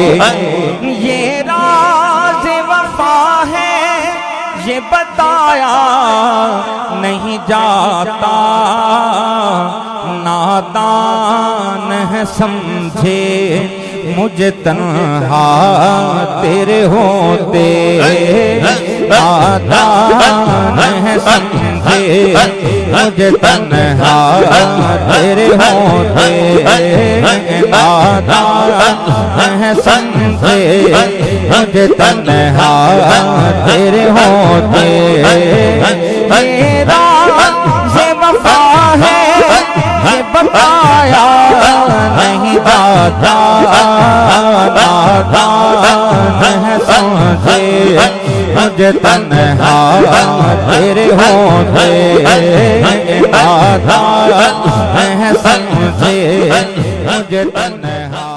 ये राज वफा है ये बताया नहीं जाता, नादान है समझे मुझे तन्हा तेरे होते, नादान है समझे मुझे तन्हा तेरे होते, नादान है समझे मुझे तन्हा तेरे होते। मेरा ये वफा है ये बताया नहीं जाता, नादान है समझे मुझे तन्हा तेरे होते, नादान है समझे मुझे तन्हा